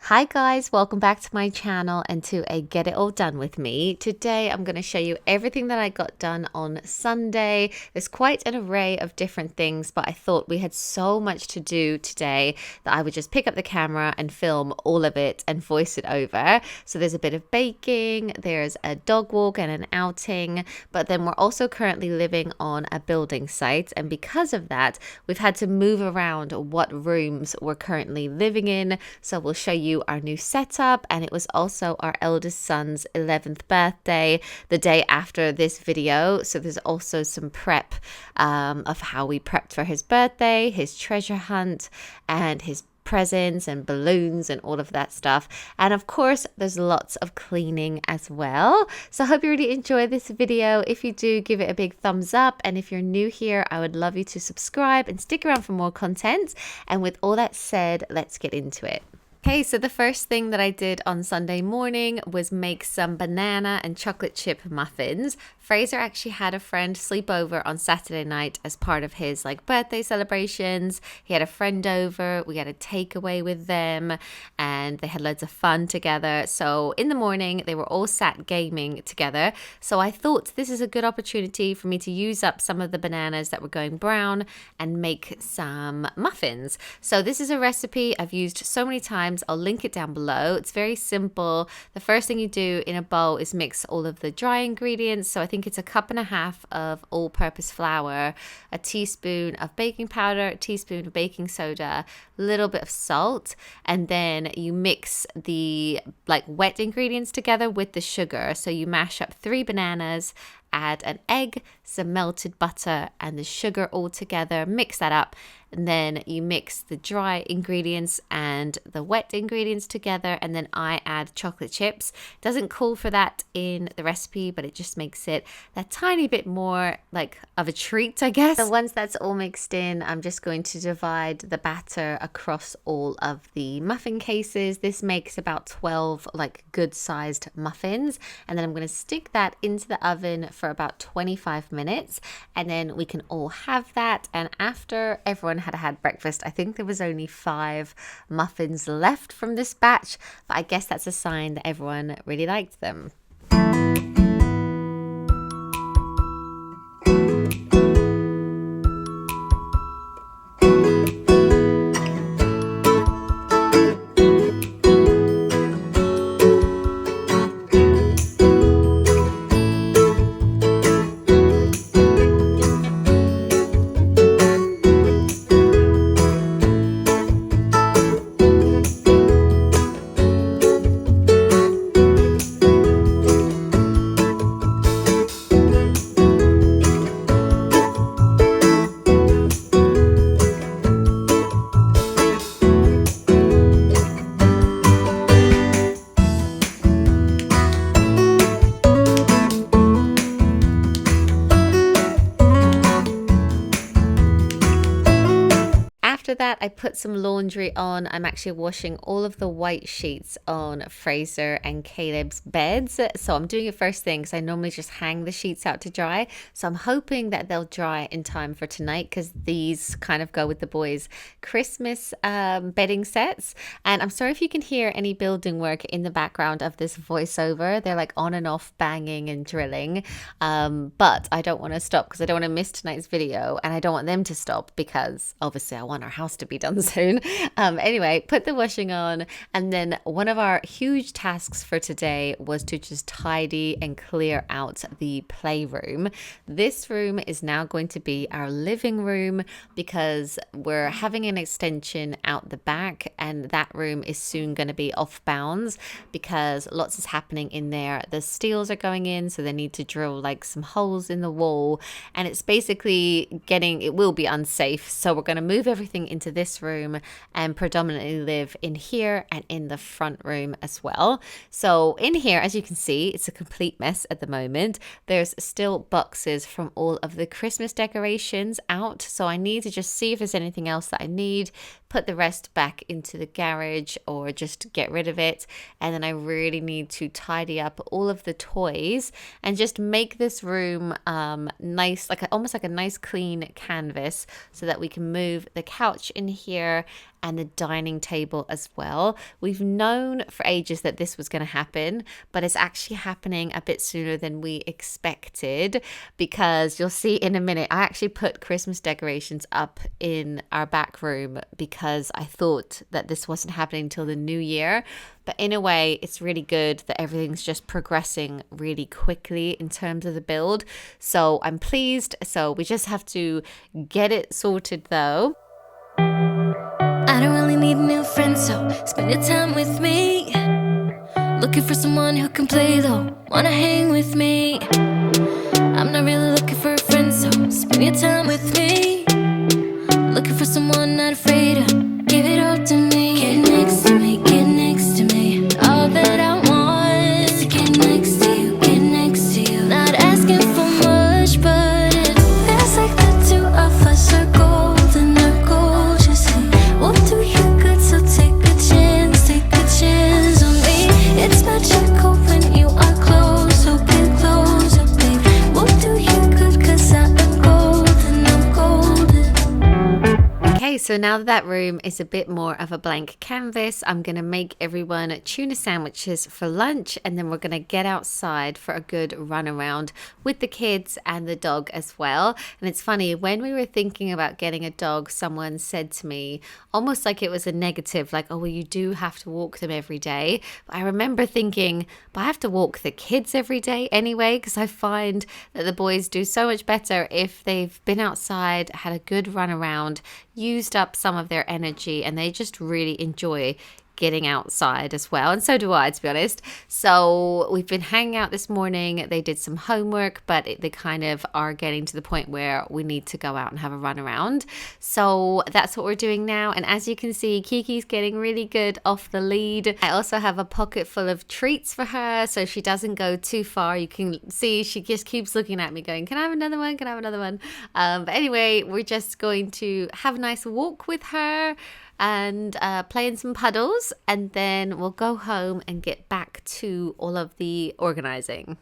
Hi guys, welcome back to my channel and to a Get It All Done with me. Today I'm going to show you everything that I got done on Sunday. There's quite an array of different things, but I thought we had so much to do today that I would just pick up the camera and film all of it and voice it over. So there's a bit of baking, there's a dog walk and an outing, but then we're also currently living on a building site, and because of that we've had to move around what rooms we're currently living in. So we'll show you our new setup, and it was also our eldest son's 11th birthday the day after this video, so there's also some prep of how we prepped for his birthday, his treasure hunt, and his presents and balloons and all of that stuff. And of course there's lots of cleaning as well. So I hope you really enjoy this video. If you do, give it a big thumbs up, and if you're new here, I would love you to subscribe and stick around for more content. And with all that said, let's get into it. Okay, so the first thing that I did on Sunday morning was make some banana and chocolate chip muffins. Fraser actually had a friend sleep over on Saturday night as part of his birthday celebrations. He had a friend over, we had a takeaway with them, and they had loads of fun together. So in the morning, they were all sat gaming together. So I thought this is a good opportunity for me to use up some of the bananas that were going brown and make some muffins. So this is a recipe I've used so many times. I'll link it down below. It's very simple. The first thing you do in a bowl is mix all of the dry ingredients. So I think it's 1.5 cups of all-purpose flour, a teaspoon of baking powder, a teaspoon of baking soda, a little bit of salt, and then you mix the wet ingredients together with the sugar. So you mash up 3 bananas, add an egg, some melted butter, and the sugar all together, mix that up, and then you mix the dry ingredients and the wet ingredients together, and then I add chocolate chips. It doesn't call for that in the recipe, but it just makes it that tiny bit more of a treat, I guess. So once that's all mixed in, I'm just going to divide the batter across all of the muffin cases. This makes about 12 good sized muffins, and then I'm going to stick that into the oven for about 25 minutes, and then we can all have that. And after everyone had breakfast, I think there was only 5 muffins left from this batch, but I guess that's a sign that everyone really liked them. After that, I put some laundry on. I'm actually washing all of the white sheets on Fraser and Caleb's beds. So I'm doing it first thing because I normally just hang the sheets out to dry. So I'm hoping that they'll dry in time for tonight, because these kind of go with the boys' Christmas bedding sets. And I'm sorry if you can hear any building work in the background of this voiceover. They're on and off banging and drilling. But I don't want to stop because I don't want to miss tonight's video, and I don't want them to stop because obviously I want our house to be done soon. Anyway, put the washing on, and then one of our huge tasks for today was to just tidy and clear out the playroom. This room is now going to be our living room because we're having an extension out the back, and that room is soon going to be off bounds because lots is happening in there. The steels are going in, so they need to drill some holes in the wall, and it's basically it will be unsafe. So we're going to move everything into this room and predominantly live in here and in the front room as well. So in here, as you can see, it's a complete mess at the moment. There's still boxes from all of the Christmas decorations out, so I need to just see if there's anything else that I need, put the rest back into the garage or just get rid of it. And then I really need to tidy up all of the toys and just make this room nice, like almost like a nice clean canvas, so that we can move the couch in here and the dining table as well. We've known for ages that this was going to happen, but it's actually happening a bit sooner than we expected, because you'll see in a minute, I actually put Christmas decorations up in our back room because I thought that this wasn't happening until the new year. But in a way, it's really good that everything's just progressing really quickly in terms of the build. So I'm pleased. So we just have to get it sorted though. I don't really need a new friend, so spend your time with me. Looking for someone who can play though, wanna hang with me. I'm not really looking for a friend, so spend your time with me. Looking for someone not afraid to give it all to me. Get next to me, get next to me. All that I want is to get next to you, get next to you. Not asking for much, but it feels like the two of us are golden, are gold, you see. We'll do you good, so take a chance on me. It's magical when you are close, so get closer, babe. We'll do you good, cause I'm golden, I'm golden. Okay, so now that room is a bit more of a blank canvas, I'm going to make everyone tuna sandwiches for lunch, and then we're going to get outside for a good run around with the kids and the dog as well. And it's funny, when we were thinking about getting a dog, someone said to me, almost like it was a negative, like, oh, well, you do have to walk them every day. But I remember thinking, but I have to walk the kids every day anyway, because I find that the boys do so much better if they've been outside, had a good run around, used up some of their energy, and they just really enjoy getting outside as well. And so do I, to be honest. So we've been hanging out this morning. They did some homework, but they kind of are getting to the point where we need to go out and have a run around. So that's what we're doing now. And as you can see, Kiki's getting really good off the lead. I also have a pocket full of treats for her, so she doesn't go too far. You can see she just keeps looking at me going, can I have another one? Can I have another one? But anyway, we're just going to have a nice walk with her and play in some puddles, and then we'll go home and get back to all of the organizing.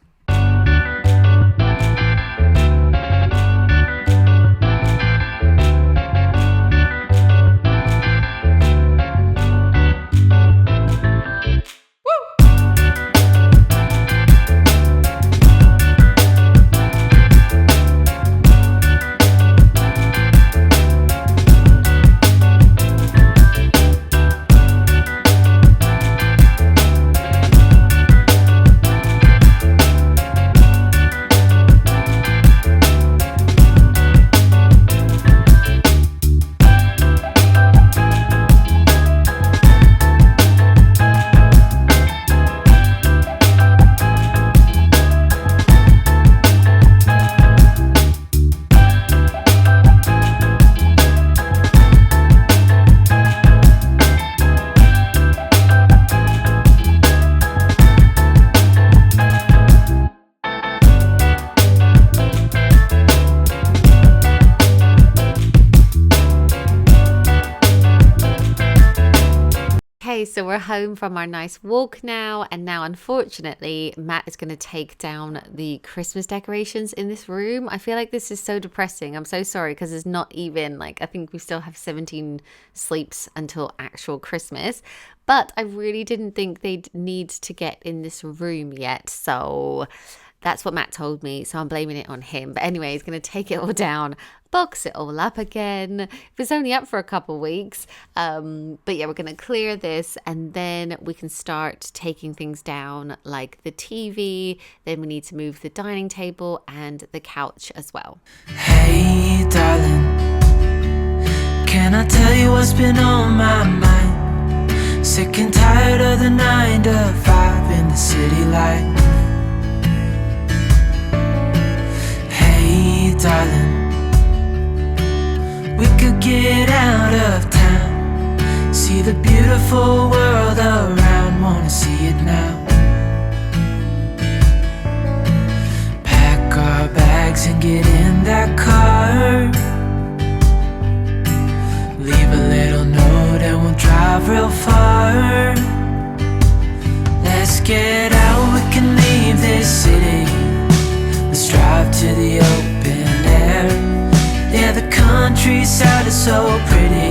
So we're home from our nice walk now, and now unfortunately Matt is going to take down the Christmas decorations in this room. I feel like this is so depressing. I'm so sorry, because it's not even like, I think we still have 17 sleeps until actual Christmas, but I really didn't think they'd need to get in this room yet, so that's what Matt told me, so I'm blaming it on him. But anyway, he's going to take it all down, box it all up again. It was only up for a couple weeks. But yeah, we're going to clear this, and then we can start taking things down like the TV. Then we need to move the dining table and the couch as well. Hey, darling, can I tell you what's been on my mind? Sick and tired of the 9 to 5 in the city life. Hey, darling, we could get out of town, see the beautiful world around, wanna see it now. Pack our bags and get in that car, leave a little note so pretty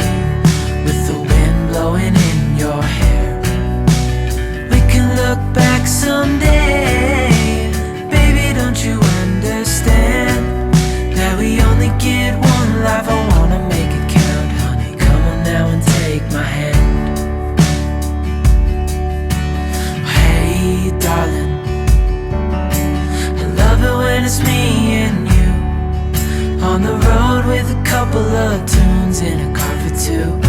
with the wind blowing in your hair. We can look back someday, baby, don't you understand that we only get one life? I wanna make it count, honey, come on now and take my hand. Hey darling, I love it when it's me and you on the road with a couple of tunes in a car for two.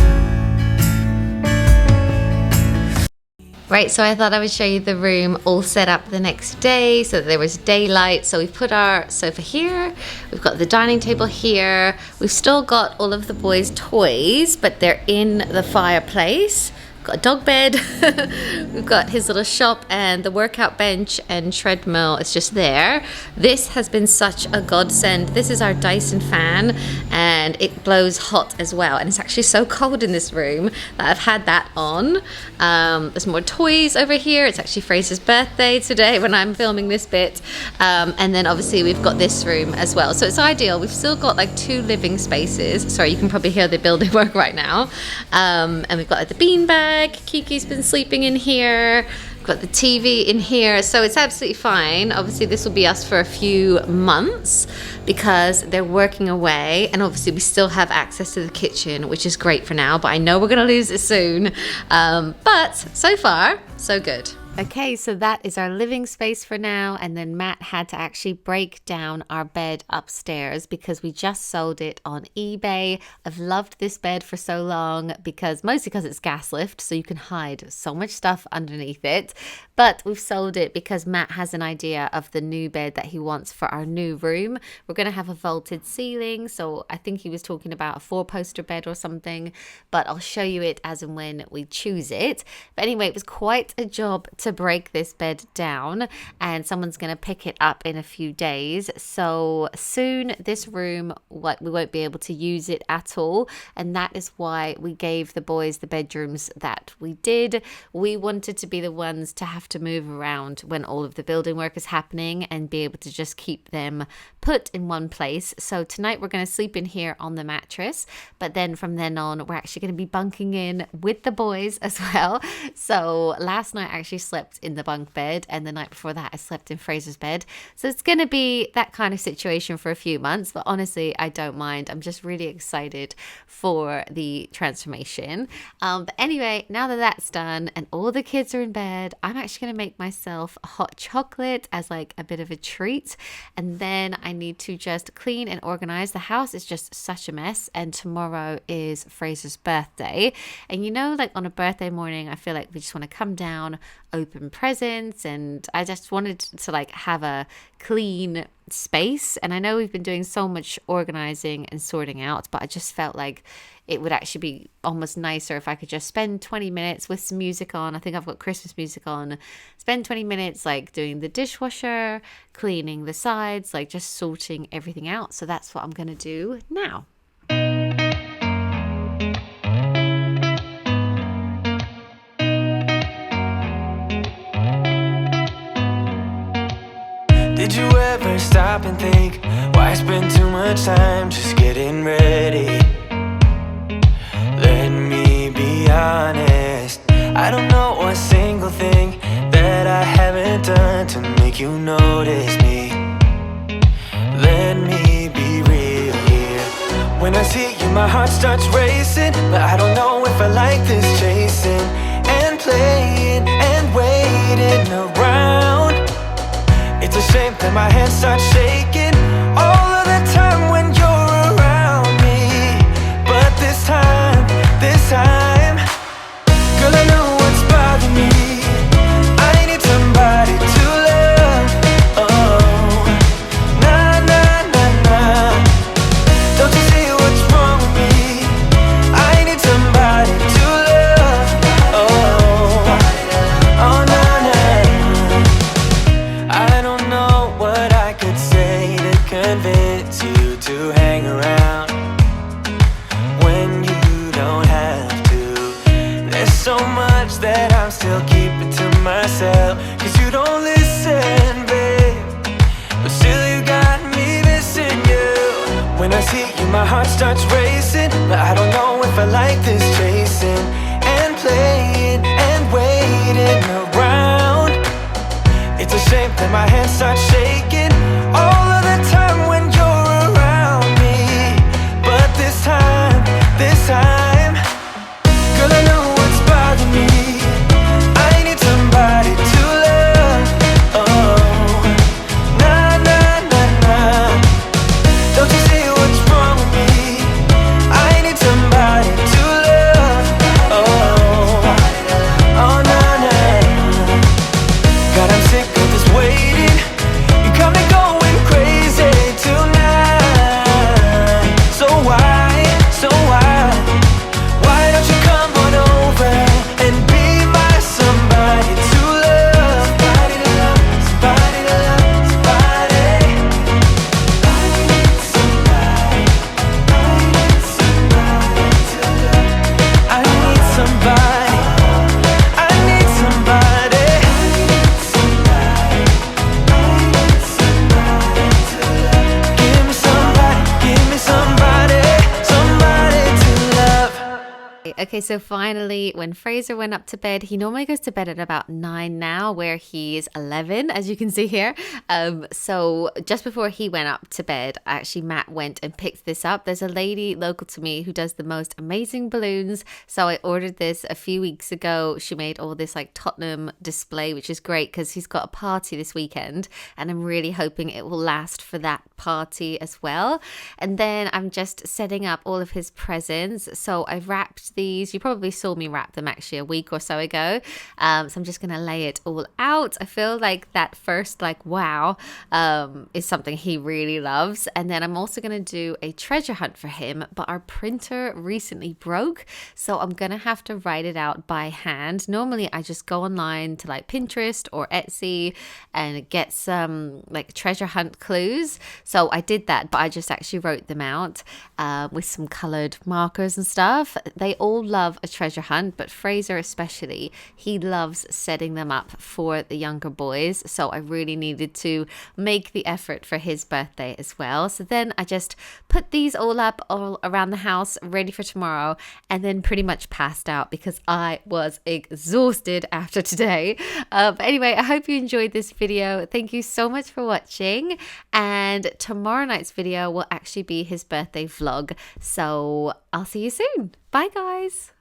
Right, so I thought I would show you the room all set up the next day so that there was daylight. So we've put our sofa here, we've got the dining table here, we've still got all of the boys' toys, but they're in the fireplace. Got a dog bed, we've got his little shop, and the workout bench and treadmill is just there. This has been such a godsend. This is our Dyson fan, and it blows hot as well, and it's actually so cold in this room that I've had that on. There's more toys over here. It's actually Fraser's birthday today when I'm filming this bit, and then obviously we've got this room as well, so it's ideal. We've still got like 2 living spaces. Sorry, you can probably hear the building work right now, and we've got like the beanbag. Kiki's been sleeping in here. We've got the TV in here, so it's absolutely fine. Obviously this will be us for a few months because they're working away, and obviously we still have access to the kitchen, which is great for now, but I know we're gonna lose it soon. But so far so good. Okay, so that is our living space for now, and then Matt had to actually break down our bed upstairs because we just sold it on eBay. I've loved this bed for so long mostly because it's gas lift, so you can hide so much stuff underneath it, but we've sold it because Matt has an idea of the new bed that he wants for our new room. We're going to have a vaulted ceiling, so I think he was talking about a 4-poster bed or something, but I'll show you it as and when we choose it. But anyway, it was quite a job to break this bed down, and someone's going to pick it up in a few days, so soon this room we won't be able to use it at all, and that is why we gave the boys the bedrooms that we did. We wanted to be the ones to have to move around when all of the building work is happening and be able to just keep them put in one place. So tonight we're going to sleep in here on the mattress, but then from then on we're actually going to be bunking in with the boys as well. So last night I actually slept in the bunk bed, and the night before that I slept in Fraser's bed. So it's going to be that kind of situation for a few months, but honestly I don't mind. I'm just really excited for the transformation. But anyway, now that that's done and all the kids are in bed, I'm actually going to make myself a hot chocolate as like a bit of a treat, and then I need to just clean and organize. The house is just such a mess, and tomorrow is Fraser's birthday, and you know, like on a birthday morning I feel like we just want to come down, open presents, and I just wanted to like have a clean space. And I know we've been doing so much organizing and sorting out, but I just felt like it would actually be almost nicer if I could just spend 20 minutes with some music on. I think I've got Christmas music on. Spend 20 minutes like doing the dishwasher, cleaning the sides, like just sorting everything out. So that's what I'm going to do now. Did you ever stop and think, why spend too much time just getting ready? Let me be honest, I don't know one single thing that I haven't done to make you notice me. Let me be real here. When I see you my heart starts racing, but I don't know if I like this chasing and playing and waiting around. It's a shame that my hands start shaking all of the time when you're around me. But this time, girl, I know what's bothering me. I need somebody to love. Oh, nah, nah, nah, nah. Don't you see what's wrong with me? I need somebody to love. Oh, oh, nah, nah. I don't know what I could say to convince you to hang around when you don't have to. There's so much that I'm still keeping to myself, 'cause you don't listen, babe. But still you got me missing you. When I see you my heart starts racing, but I don't then my hands start shaking all of the time when you're around me. But this time, girl, I know what's bothering me. I need somebody to love. Oh, nah, nah, nah, nah. Don't you see what's wrong with me? I need somebody to love. Oh, oh, nah, nah. God, I'm sick of this waiting. You got me going crazy tonight. So why don't you come on over and be my somebody to love? Somebody to love, somebody to love, somebody. I need somebody, I need somebody to love. I need somebody, I need somebody. I need somebody, I need somebody to love. Give me somebody, somebody to love. Okay, so finally, when Fraser went up to bed, he normally goes to bed at about 9 now, where he's 11, as you can see here. So just before he went up to bed, actually Matt went and picked this up. There's a lady local to me who does the most amazing balloons. So I ordered this a few weeks ago. She made all this like Tottenham display, which is great because he's got a party this weekend, and I'm really hoping it will last for that party as well. And then I'm just setting up all of his presents. So I've wrapped these. You probably saw me wrap them actually a week or so ago. So I'm just gonna lay it all out. I feel like that first like wow is something he really loves. And then I'm also gonna do a treasure hunt for him, but our printer recently broke, so I'm gonna have to write it out by hand. Normally I just go online to like Pinterest or Etsy and get some like treasure hunt clues. So I did that, but I just actually wrote them out with some colored markers and stuff. They all love a treasure hunt, but Fraser especially, he loves setting them up for the younger boys. So I really needed to make the effort for his birthday as well. So then I just put these all up all around the house, ready for tomorrow, and then pretty much passed out because I was exhausted after today. But anyway, I hope you enjoyed this video. Thank you so much for watching. And tomorrow night's video will actually be his birthday vlog. So I'll see you soon. Bye guys.